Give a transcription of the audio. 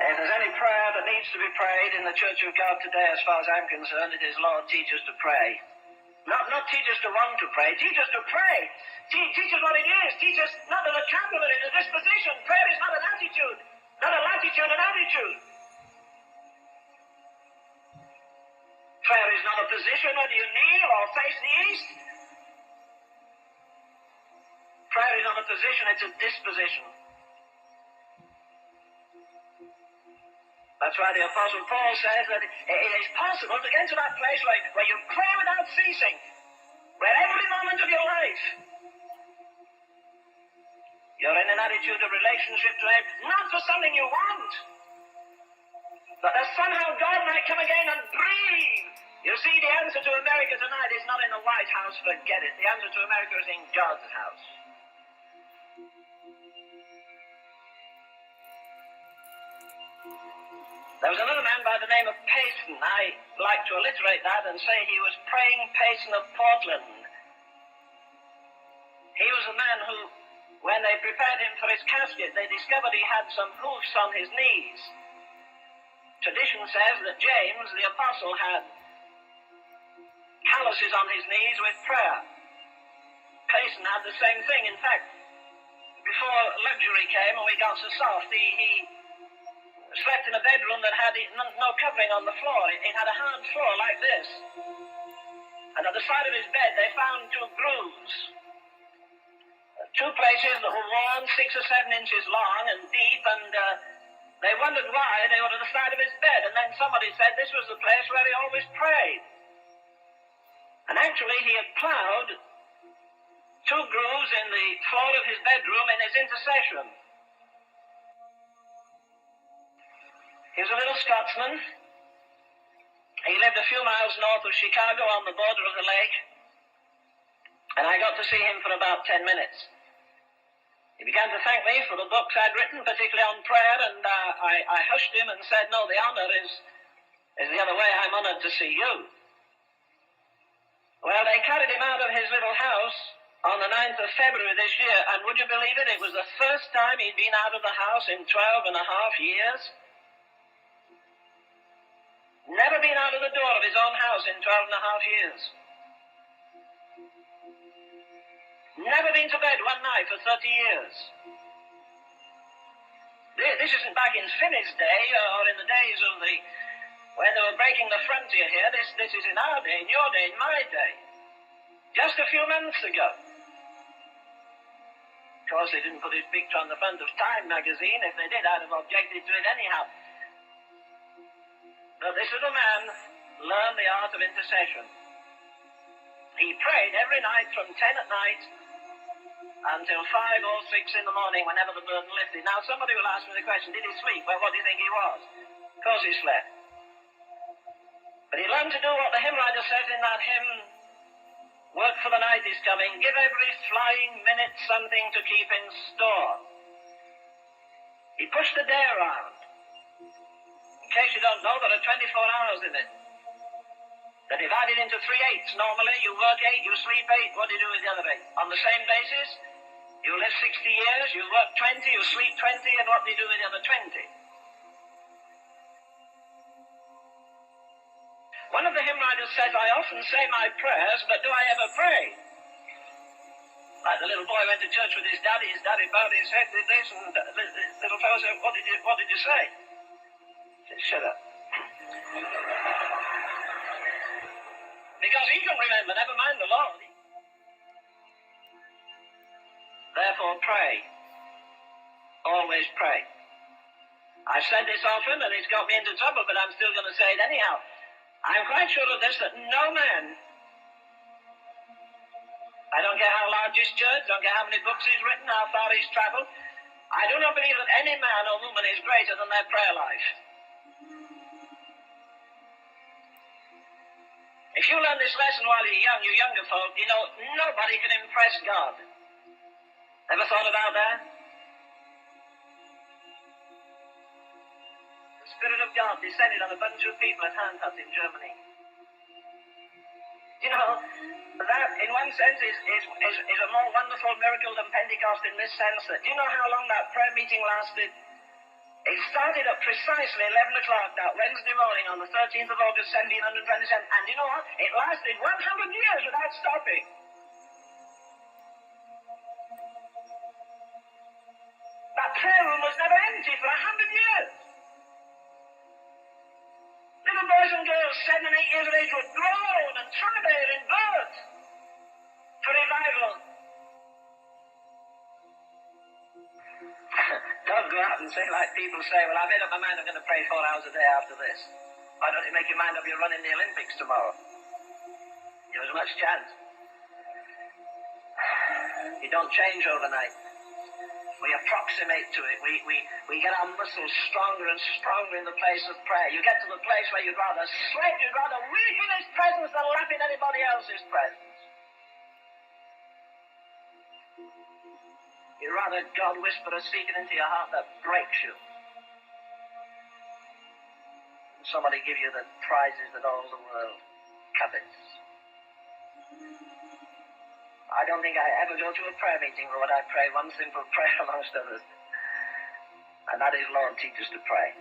If there's any prayer that needs to be prayed in the Church of God today, as far as I'm concerned, it is, Lord, teach us to pray. Not teach us to want to pray, teach us to pray. Teach us what it is. Teach us not a vocabulary, a disposition. Prayer is not an attitude, not a latitude, an attitude. Prayer is not a position, whether you kneel or face the east. Prayer is not a position, it's a disposition. That's why the Apostle Paul says that it is possible to get to that place where you pray without ceasing, where every moment of your life you're in an attitude of relationship to Him, not for something you want, but that somehow God might come again and breathe. You see, the answer to America tonight is not in the White House, forget it. The answer to America is in God's house. There was another man by the name of Payson. I like to alliterate that and say he was praying Payson of Portland. He was a man who, when they prepared him for his casket, they discovered he had some hoofs on his knees. Tradition says that James, the apostle, had calluses on his knees with prayer. Payson had the same thing. In fact, before luxury came and we got so soft, he slept in a bedroom that had no covering on the floor. It had a hard floor like this. And at the side of his bed they found two grooves. Two places that were worn 6 or 7 inches long and deep, and they wondered why they were at the side of his bed. And then somebody said this was the place where he always prayed. And actually he had ploughed 2 grooves in the floor of his bedroom in his intercession. He was a little Scotsman. He lived a few miles north of Chicago on the border of the lake, and I got to see him for about 10 minutes. He began to thank me for the books I'd written, particularly on prayer, and I hushed him and said, no, the honor is the other way. I'm honored to see you. Well, they carried him out of his little house on the 9th of February this year, and would you believe it, it was the first time he'd been out of the house in 12 and a half years. Never been out of the door of his own house in 12 and a half years. Never been to bed one night for 30 years. This isn't back in Finney's day or in the days of when they were breaking the frontier here. This is in our day, in your day, in my day. Just a few months ago. Of course, they didn't put his picture on the front of Time magazine. If they did, I'd have objected to it anyhow. But this little man learned the art of intercession. He prayed every night from 10 at night until 5 or 6 in the morning, whenever the burden lifted. Now, somebody will ask me the question, did he sleep? Well, what do you think he was? Of course he slept. But he learned to do what the hymn writer says in that hymn, work for the night is coming, give every flying minute something to keep in store. He pushed the day around. In case you don't know, there are 24 hours in it. They're divided into 3/8. Normally, you work 8, you sleep 8. What do you do with the other 8? On the same basis, you live 60 years, you work 20, you sleep 20, and what do you do with the other 20? One of the hymn writers says, I often say my prayers, but do I ever pray? Like the little boy went to church with his daddy bowed his head, did this, and the little fellow said, what did you say? Shut up. Because he can remember, never mind the Lord. Therefore, pray. Always pray. I've said this often, and it's got me into trouble, but I'm still going to say it anyhow. I'm quite sure of this, that no man, I don't care how large his church, don't care how many books he's written, how far he's traveled, I do not believe that any man or woman is greater than their prayer life. If you learn this lesson while you're young, you younger folk, you know, nobody can impress God. Ever thought about that? The Spirit of God descended on a bunch of people at Herrnhut in Germany. You know, that in one sense is a more wonderful miracle than Pentecost in this sense that, do you know how long that prayer meeting lasted? It started at precisely 11 o'clock that Wednesday morning on the 13th of August, 1727, and you know what? It lasted 100 years without stopping. That prayer room was never empty for 100 years. Little boys and girls, 7 and 8 years of age, would groan and travail in birth for revival. Don't go out and say like people say, well, I made up my mind I'm going to pray 4 hours a day after this. Why don't you make your mind up you're running the Olympics tomorrow? There was much chance. You don't change overnight. We approximate to it. We get our muscles stronger and stronger in the place of prayer. You get to the place where you'd rather sweat, you'd rather weep in His presence than laugh in anybody else's presence. You'd rather God whisper a secret into your heart that breaks you. And somebody give you the prizes that all the world covets. I don't think I ever go to a prayer meeting, Lord. I pray one simple prayer amongst others. And that is, Lord, teach us to pray.